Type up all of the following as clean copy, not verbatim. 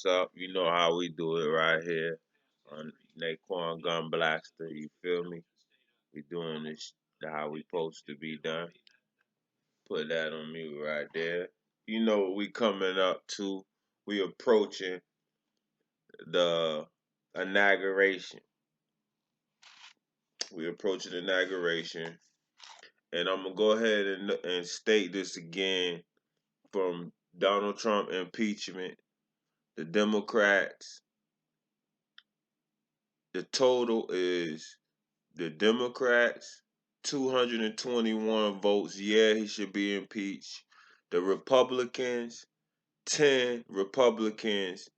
what's up? You know how we do it right here on Naquan Gun Blaster. You feel me? We doing this how we supposed to be done. Put that on mute right there. You know what we coming up to? We approaching the inauguration. We approaching the inauguration, and I'm gonna go ahead and state this again from Donald Trump impeachment. The Democrats. The total is the Democrats, 221 votes. Yeah, he should be impeached. The Republicans, 10 Republicans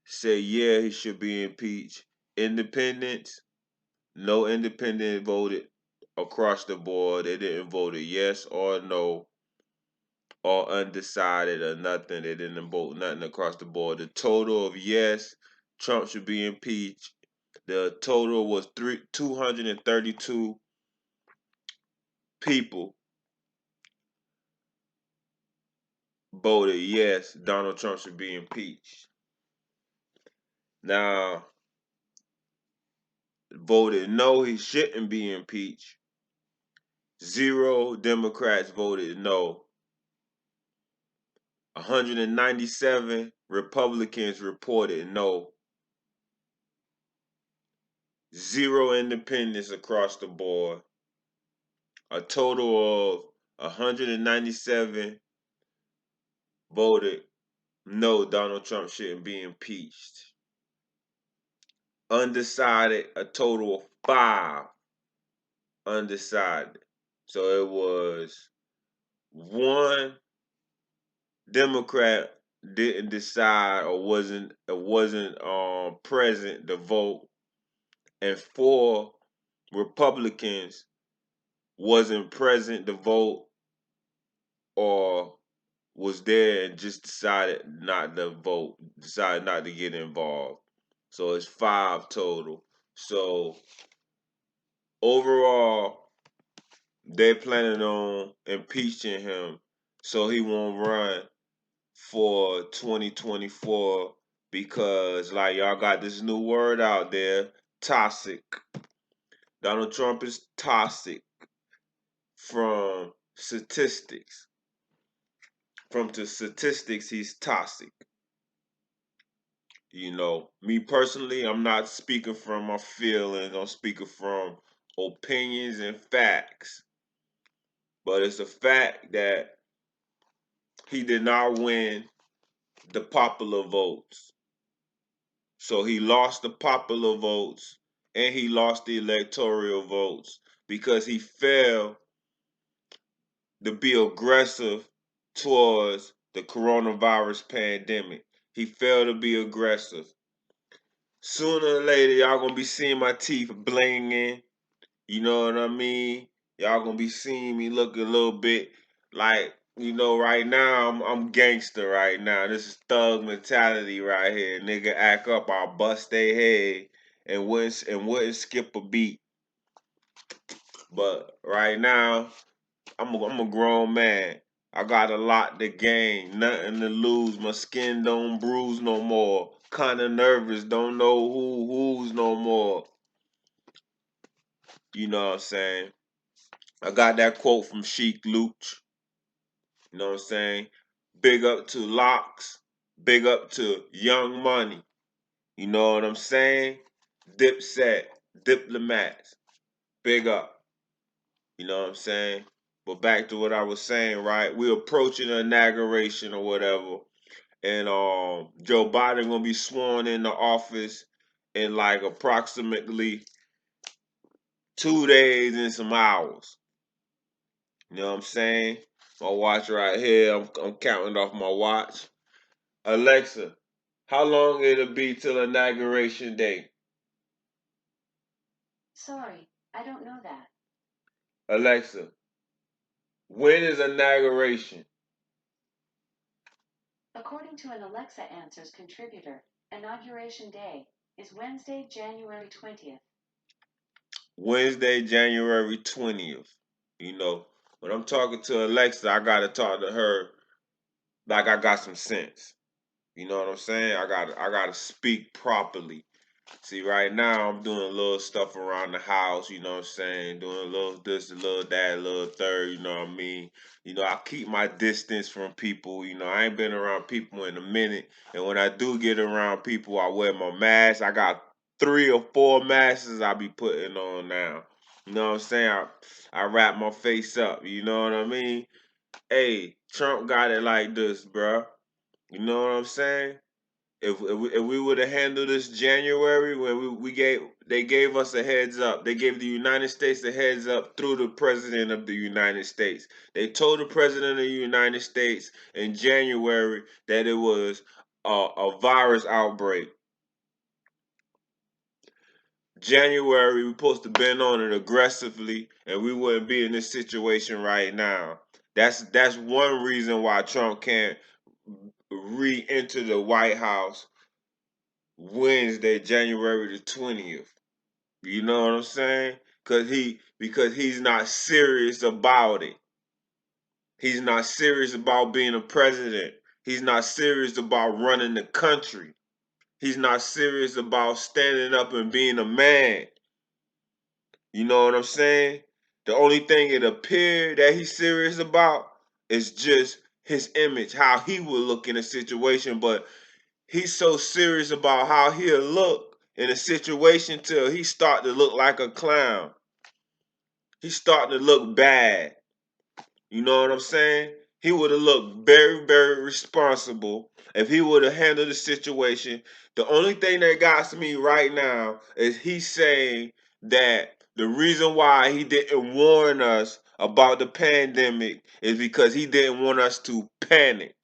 say, yeah, he should be impeached. Independents, no independent voted across the board. They didn't vote yes or no or undecided or nothing. They didn't vote nothing across the board. The total of yes, Trump should be impeached. The total was 232 people voted yes, Donald Trump should be impeached. Now, voted no, he shouldn't be impeached. 0 Democrats voted no. 197 Republicans reported no. 0 independents across the board. A total of 197 voted no, Donald Trump shouldn't be impeached. Undecided, a total of 5 undecided. So it was 1 Democrat didn't decide or wasn't present to vote, and 4 Republicans wasn't present to vote or was there and just decided not to vote, decided not to get involved. So it's 5 total. So overall, they're planning on impeaching him so he won't run for 2024 because, like, y'all got this new word out there, toxic. Donald Trump is toxic from statistics. From the statistics, he's toxic. You know, me personally, I'm not speaking from my feelings, I'm speaking from opinions and facts. But it's a fact that he did not win the popular votes. So he lost the popular votes and he lost the electoral votes because he failed to be aggressive towards the coronavirus pandemic. He failed to be aggressive. Sooner or later, y'all gonna be seeing my teeth blinging. You know what I mean? Y'all gonna be seeing me look a little bit like, right now I'm gangster right now. This is thug mentality right here. Nigga act up, I'll bust their head and wouldn't skip a beat. But right now, I'm a grown man. I got a lot to gain, nothing to lose. My skin don't bruise no more. Kinda nervous, don't know who's no more. You know what I'm saying? I got that quote from Sheik Luch. You know what I'm saying? Big up to Locks. Big up to Young Money. You know what I'm saying? Dipset. Diplomats. Big up. You know what I'm saying? But back to what I was saying, right? We're approaching the inauguration or whatever. And Joe Biden gonna be sworn into office in like approximately 2 days and some hours. You know what I'm saying? My watch right here. I'm counting off my watch. Alexa, how long it'll be till inauguration day? Sorry, I don't know that. Alexa, when is inauguration? According to an Alexa Answers contributor, Inauguration Day is Wednesday, January 20th. Wednesday, January 20th. You know, when I'm talking to Alexa, I gotta talk to her like I got some sense. You know what I'm saying? I gotta speak properly. See, right now I'm doing a little stuff around the house, you know what I'm saying? Doing a little this, a little that, a little third, you know what I mean? I keep my distance from people, I ain't been around people in a minute. And when I do get around people, I wear my mask. I got 3 or 4 masks I be putting on now. You know what I'm saying? I wrap my face up, you know what I mean? Hey, Trump got it like this, bruh. You know what I'm saying? If we would have handled this January when we gave they gave us a heads up. They gave the United States a heads up through the president of the United States. They told the president of the United States in January that it was a virus outbreak. January we supposed to been on it aggressively, and we wouldn't be in this situation right now. That's one reason why Trump can't re-enter the White House Wednesday, January the 20th. You know what I'm saying? Because he's not serious about it. He's not serious about being a president. He's not serious about running the country. He's not serious about standing up and being a man. You know what I'm saying? The only thing it appeared that he's serious about is just his image, how he would look in a situation, but he's so serious about how he'll look in a situation till he start to look like a clown. He's starting to look bad. You know what I'm saying? He would have looked very, very responsible if he would have handled the situation. The only thing that got to me right now is he's saying that the reason why he didn't warn us about the pandemic is because he didn't want us to panic.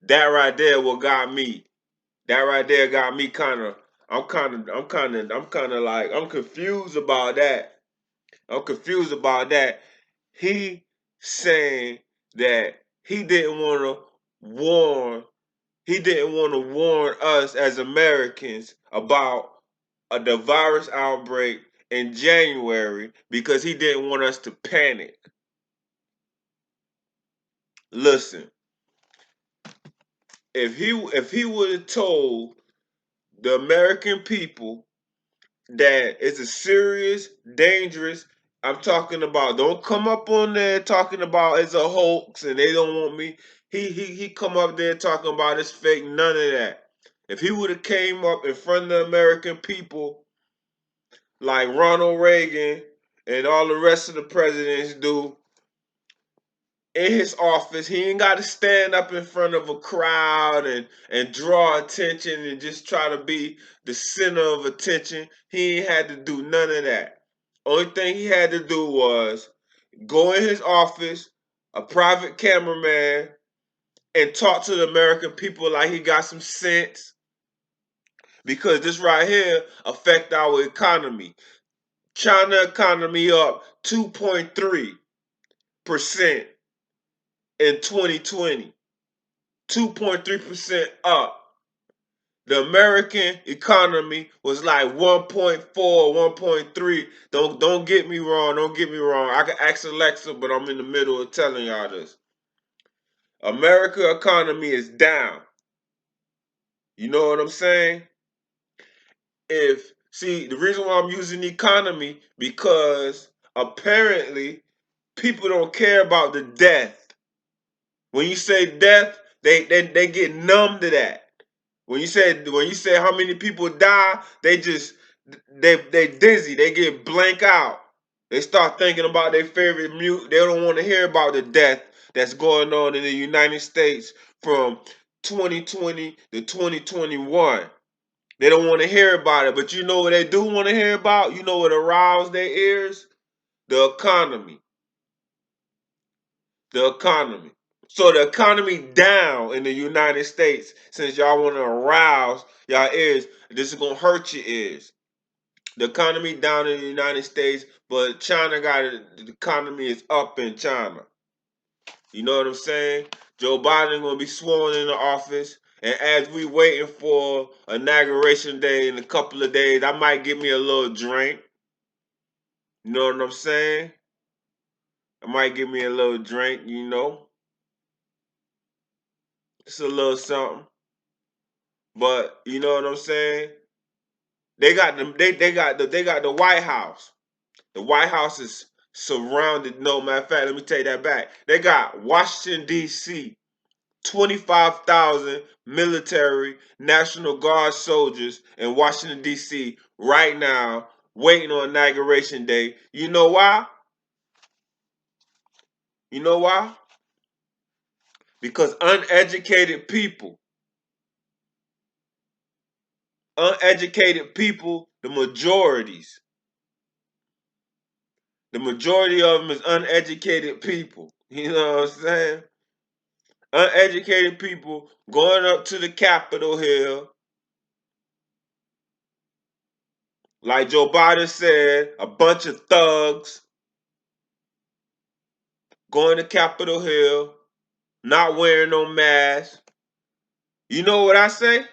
That right there what got me. That right there got me kind of like I'm confused about that. I'm confused about that. He saying that warn he didn't want to warn us as Americans about the virus outbreak in January because he didn't want us to panic. Listen, if he would have told the American people that it's a serious, dangerous. I'm talking about. Don't come up on there talking about it's a hoax and they don't want me. He come up there talking about it's fake. None of that. If he would have came up in front of the American people like Ronald Reagan and all the rest of the presidents do in his office, he ain't got to stand up in front of a crowd and draw attention and just try to be the center of attention. He ain't had to do none of that. Only thing he had to do was go in his office, a private cameraman, and talk to the American people like he got some sense. Because this right here affect our economy. China economy up 2.3% in 2020. 2.3% up. The American economy was like 1.4, 1.3. Don't get me wrong. Don't get me wrong. I can ask Alexa, but I'm in the middle of telling y'all this. America economy is down. You know what I'm saying? If see the reason why I'm using economy because apparently people don't care about the death. When you say death, they get numb to that. When you say how many people die, they dizzy. They get blank out. They start thinking about their favorite mute. They don't want to hear about the death that's going on in the United States from 2020 to 2021. They don't want to hear about it. But you know what they do want to hear about? You know what aroused their ears? The economy. The economy. So the economy down in the United States, since y'all want to arouse y'all ears, this is gonna hurt your ears. The economy down in the United States, but China got it. The economy is up in China. You know what I'm saying? Joe Biden gonna be sworn in the office, and as we waiting for inauguration day in a couple of days, I might get me a little drink. You know what I'm saying? I might give me a little drink. It's a little something. But you know what I'm saying? They got the White House. The White House is surrounded. No, matter of fact, let me take that back. They got Washington D.C. 25,000 military National Guard soldiers in Washington D.C. right now, waiting on inauguration day. You know why? You know why? Because uneducated people, the majority of them is uneducated people. You know what I'm saying? Uneducated people going up to the Capitol Hill, like Joe Biden said, a bunch of thugs going to Capitol Hill, not wearing no mask. You know what I say?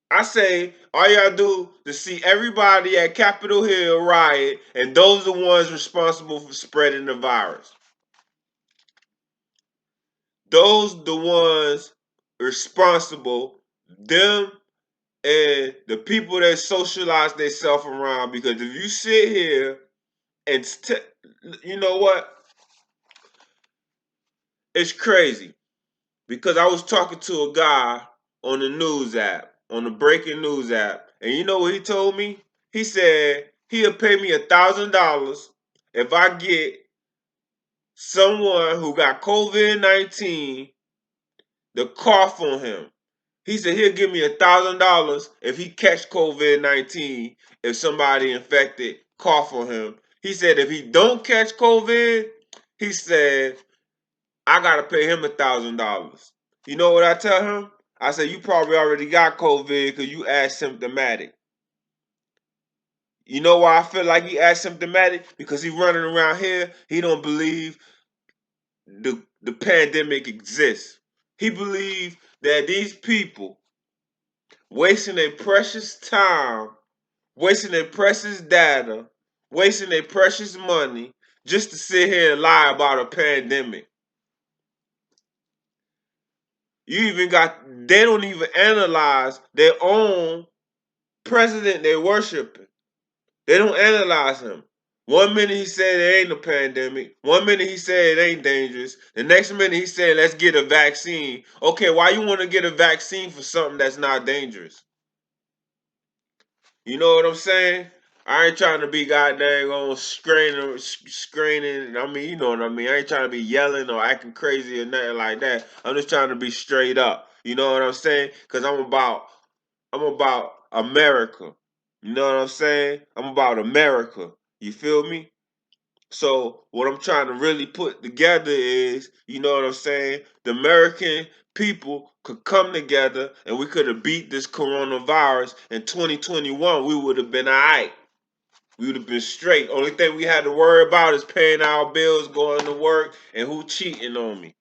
I say all y'all do to see everybody at Capitol Hill riot, and those are the ones responsible for spreading the virus. Those the ones responsible, them and the people that socialize themselves around. Because if you sit here and you know what, it's crazy. Because I was talking to a guy on the news app, on the breaking news app, and you know what he told me? He said he'll pay me $1,000 if I get someone who got COVID-19 to cough on him. He said he'll give me $1,000 if he catch COVID-19 if somebody infected cough on him. He said if he don't catch COVID, he said I gotta pay him $1,000. You know what I tell him? I said you probably already got COVID because you asymptomatic. You know why I feel like he asymptomatic? Because he running around here. He don't believe the pandemic exists. He believes that these people wasting their precious time, wasting their precious data, wasting their precious money just to sit here and lie about a pandemic. They don't even analyze their own president they're worshiping. They don't analyze him. One minute he said it ain't a pandemic. One minute he said it ain't dangerous. The next minute he said let's get a vaccine. Okay, why you want to get a vaccine for something that's not dangerous? You know what I'm saying? I ain't trying to be goddamn on screening. I mean, you know what I mean. I ain't trying to be yelling or acting crazy or nothing like that. I'm just trying to be straight up. You know what I'm saying? Because I'm about America. You know what I'm saying? I'm about America. You feel me? So what I'm trying to really put together is, you know what I'm saying? The American people could come together and we could have beat this coronavirus in 2021. We would have been all right. We would have been straight. Only thing we had to worry about is paying our bills, going to work, and who cheating on me.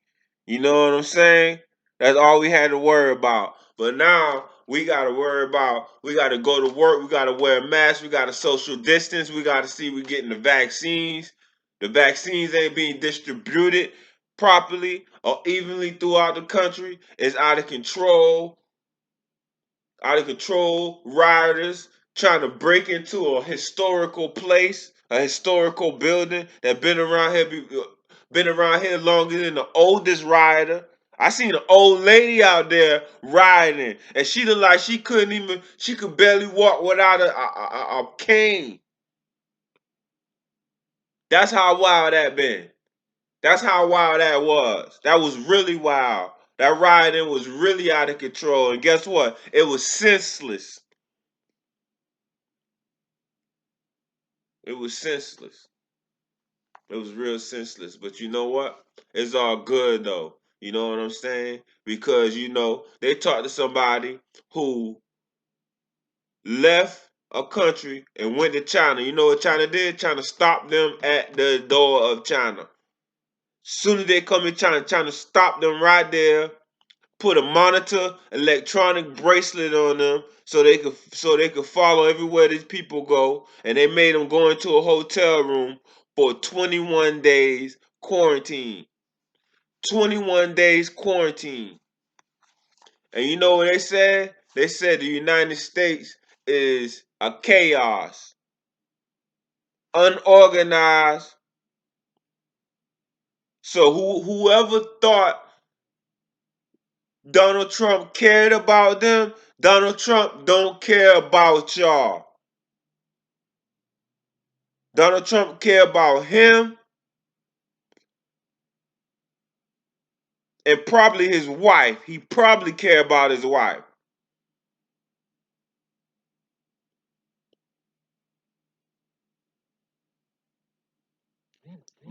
You know what I'm saying? That's all we had to worry about. But now we got to worry about, we got to go to work, we got to wear masks, we got to social distance, we got to see we getting the vaccines. The vaccines ain't being distributed properly or evenly throughout the country. It's out of control rioters trying to break into a historical place, a historical building that been around here longer than the oldest rioter. I seen an old lady out there riding, and she looked like she could barely walk without a cane. That's how wild that been. That's how wild that was. That was really wild. That rioting was really out of control, and guess what? It was senseless. It was senseless. It was real senseless. But you know what? It's all good though. You know what I'm saying? Because they talked to somebody who left a country and went to China. You know what China did? China stopped them at the door of China. Soon as they come in China stopped them right there, put a monitor, electronic bracelet on them so they could follow everywhere these people go, and they made them go into a hotel room for 21 days quarantine. 21 days quarantine. And you know what they said? They said the United States is a chaos, unorganized. So whoever thought Donald Trump cared about them, Donald Trump don't care about y'all. Donald Trump care about him and probably his wife. He probably care about his wife.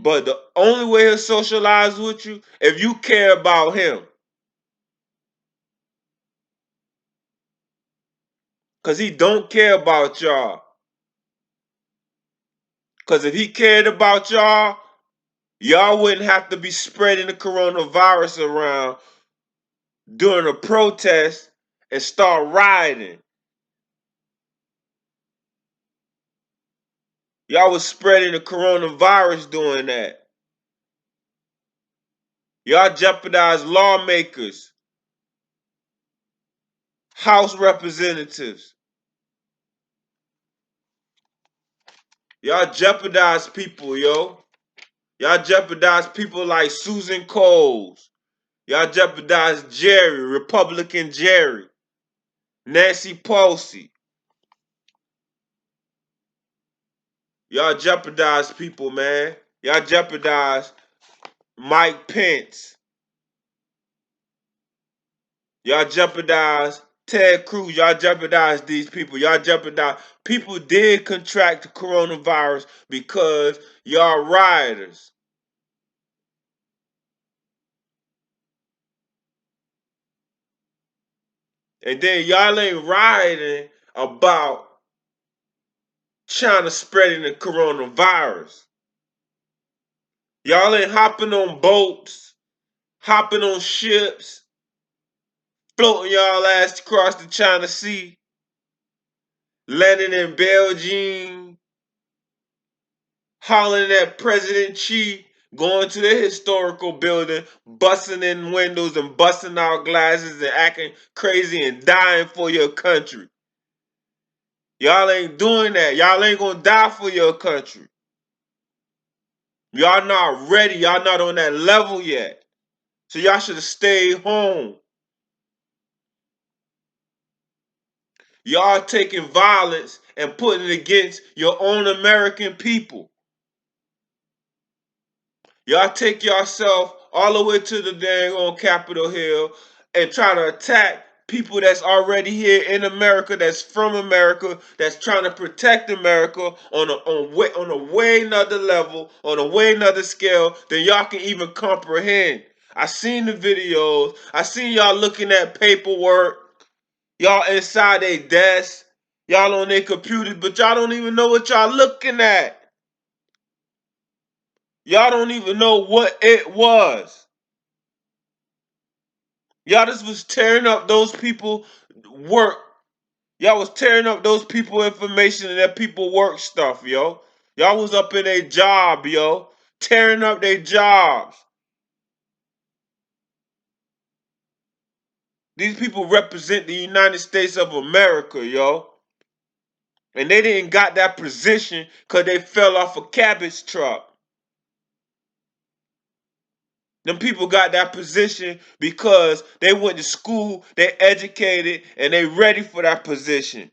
But the only way he'll socialize with you if you care about him. Cause he don't care about y'all. Cause if he cared about y'all, y'all wouldn't have to be spreading the coronavirus around during a protest and start rioting. Y'all was spreading the coronavirus doing that. Y'all jeopardized lawmakers, House representatives. Y'all jeopardized people, yo. Y'all jeopardized people like Susan Coles. Y'all jeopardized Jerry, Republican Jerry, Nancy Pelosi. Y'all jeopardized people, man. Y'all jeopardized Mike Pence. Y'all jeopardized Ted Cruz. Y'all jeopardized these people. Y'all jeopardized. People did contract the coronavirus because y'all rioters. And then y'all ain't rioting about China spreading the coronavirus. Y'all ain't hopping on boats, hopping on ships, floating y'all ass across the China Sea, landing in Beijing, hollering at President Xi, going to the historical building, busting in windows and busting out glasses and acting crazy and dying for your country. Y'all ain't doing that. Y'all ain't gonna die for your country. Y'all not ready. Y'all not on that level yet. So y'all should have stayed home. Y'all taking violence and putting it against your own American people. Y'all take yourself all the way to the dang on Capitol Hill and try to attack people that's already here in America, that's from America, that's trying to protect America on a way another level, on a way another scale than y'all can even comprehend. I seen the videos. I seen y'all looking at paperwork. Y'all inside a desk. Y'all on their computers, but y'all don't even know what y'all looking at. Y'all don't even know what it was. Y'all just was tearing up those people work. Y'all was tearing up those people information and that people work stuff, yo. Y'all was up in a job, yo. Tearing up their jobs. These people represent the United States of America, yo. And they didn't got that position because they fell off a cabbage truck. Them people got that position because they went to school, they educated, and they ready for that position.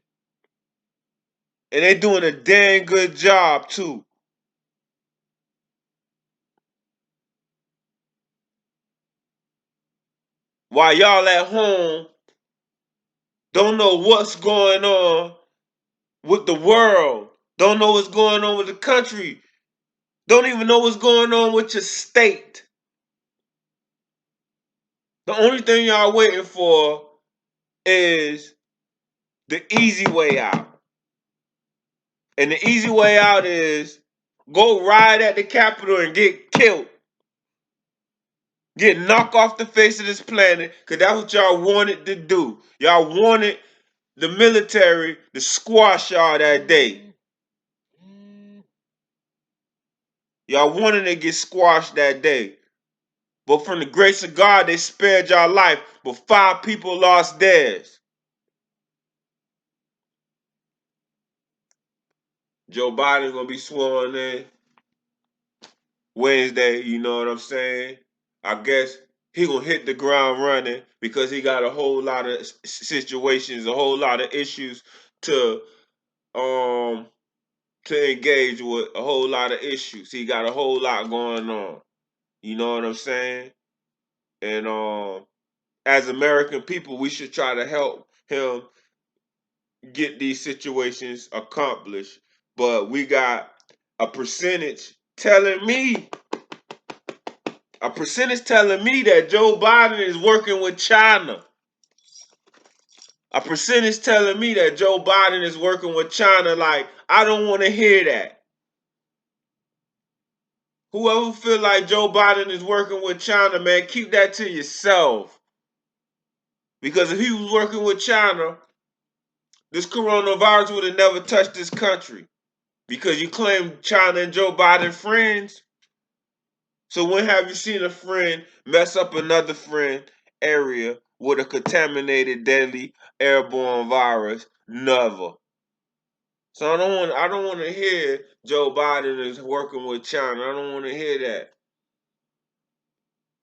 And they doing a dang good job too. While y'all at home don't know what's going on with the world, don't know what's going on with the country, don't even know what's going on with your state. The only thing y'all waiting for is the easy way out. And the easy way out is go ride at the Capitol and get killed. Get knocked off the face of this planet because that's what y'all wanted to do. Y'all wanted the military to squash y'all that day. Y'all wanted to get squashed that day. But from the grace of God, they spared y'all life, but 5 people lost theirs. Joe Biden gonna be sworn in Wednesday, you know what I'm saying? I guess he gonna hit the ground running because he got a whole lot of situations, a whole lot of issues to um to engage with, a whole lot of issues. He got a whole lot going on. You know what I'm saying? And as American people, we should try to help him get these situations accomplished. But we got a percentage telling me that Joe Biden is working with China. A percentage telling me that Joe Biden is working with China. Like, I don't want to hear that. Whoever feel like Joe Biden is working with China, man, keep that to yourself. Because if he was working with China, this coronavirus would have never touched this country. Because you claim China and Joe Biden friends. So when have you seen a friend mess up another friend area with a contaminated, deadly airborne virus? Never. So I don't want to hear Joe Biden is working with China. I don't want to hear that.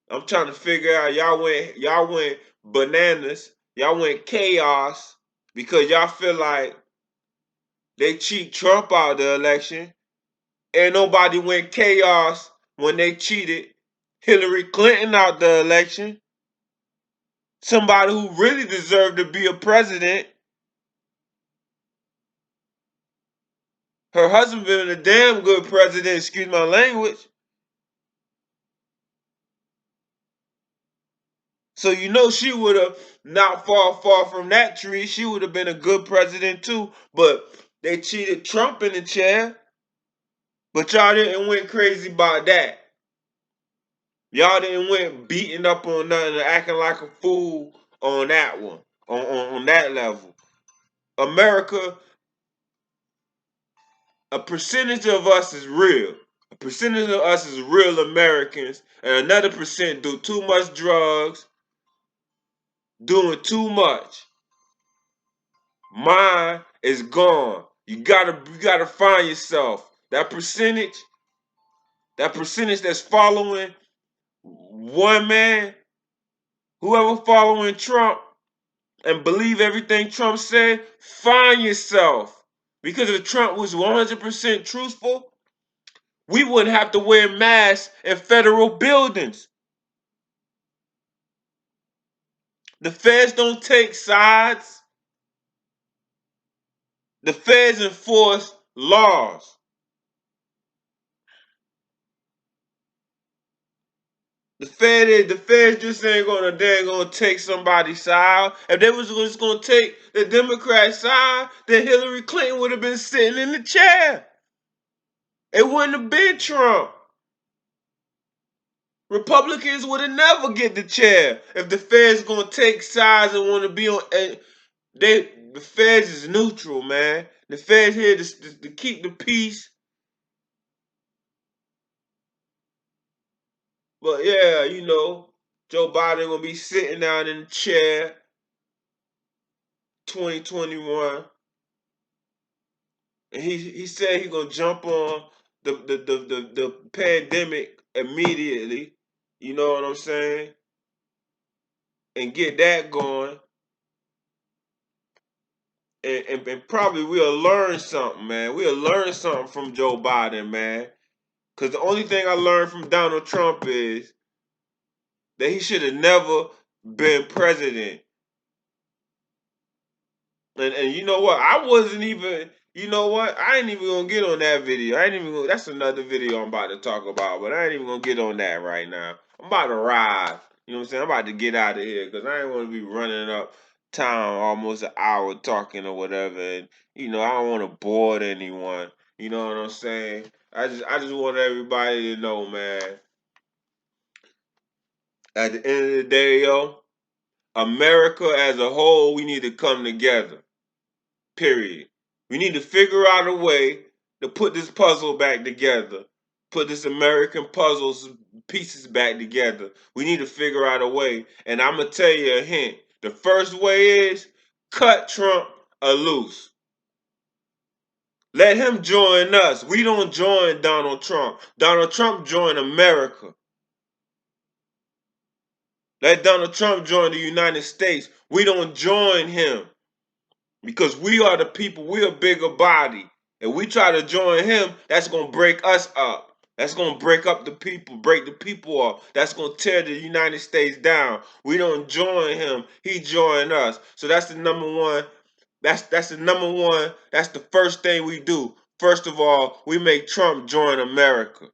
I'm trying to figure out y'all went bananas. Y'all went chaos because y'all feel like they cheat Trump out of the election. And nobody went chaos when they cheated Hillary Clinton out the election. Somebody who really deserved to be a president. Her husband been a damn good president, excuse my language. So you know she would have not far from that tree. She would have been a good president too. But they cheated Trump in the chair. But y'all didn't went crazy about that. Y'all didn't went beating up on nothing and acting like a fool on that one. On that level. America, a percentage of us is real. A percentage of us is real Americans, and another percent do too much drugs, doing too much. Mine is gone. You gotta find yourself. That percentage that's following one man, whoever following Trump and believe everything Trump said, find yourself. Because if Trump was 100% truthful, we wouldn't have to wear masks in federal buildings. The feds don't take sides. The feds enforce laws. The feds just ain't gonna take somebody's side. If they was just gonna take the Democrat side, then Hillary Clinton would have been sitting in the chair. It wouldn't have been Trump. Republicans would have never get the chair if the feds gonna take sides and want to be on. The feds is neutral, man. The feds here to keep the peace. But yeah, Joe Biden gonna be sitting down in the chair 2021, and he said he gonna jump on the pandemic immediately. You know what I'm saying? And get that going, and probably we'll learn something, man. We'll learn something from Joe Biden, man. Cause the only thing I learned from Donald Trump is that he should have never been president. And you know what? I wasn't even. You know what? I ain't even gonna get on that video. I ain't even. That's another video I'm about to talk about, but I ain't even gonna get on that right now. I'm about to ride. You know what I'm saying? I'm about to get out of here because I ain't want to be running up time almost an hour talking or whatever. And I don't want to bore anyone. You know what I'm saying? I just want everybody to know, man. At the end of the day, yo, America as a whole, we need to come together. Period. We need to figure out a way to put this puzzle back together. put this American puzzles pieces back together. We need to figure out a way. And I'm gonna tell you a hint. The first way is cut Trump a loose. Let him join us. We don't join Donald Trump. Donald Trump joined America. Let Donald Trump join the United States. We don't join him because we are the people. We're a bigger body. If we try to join him, that's going to break us up. That's going to break up the people, break the people up. That's going to tear the United States down. We don't join him. He joined us. So that's the number one. That's the number one. That's the first thing we do. First of all, we make Trump join America.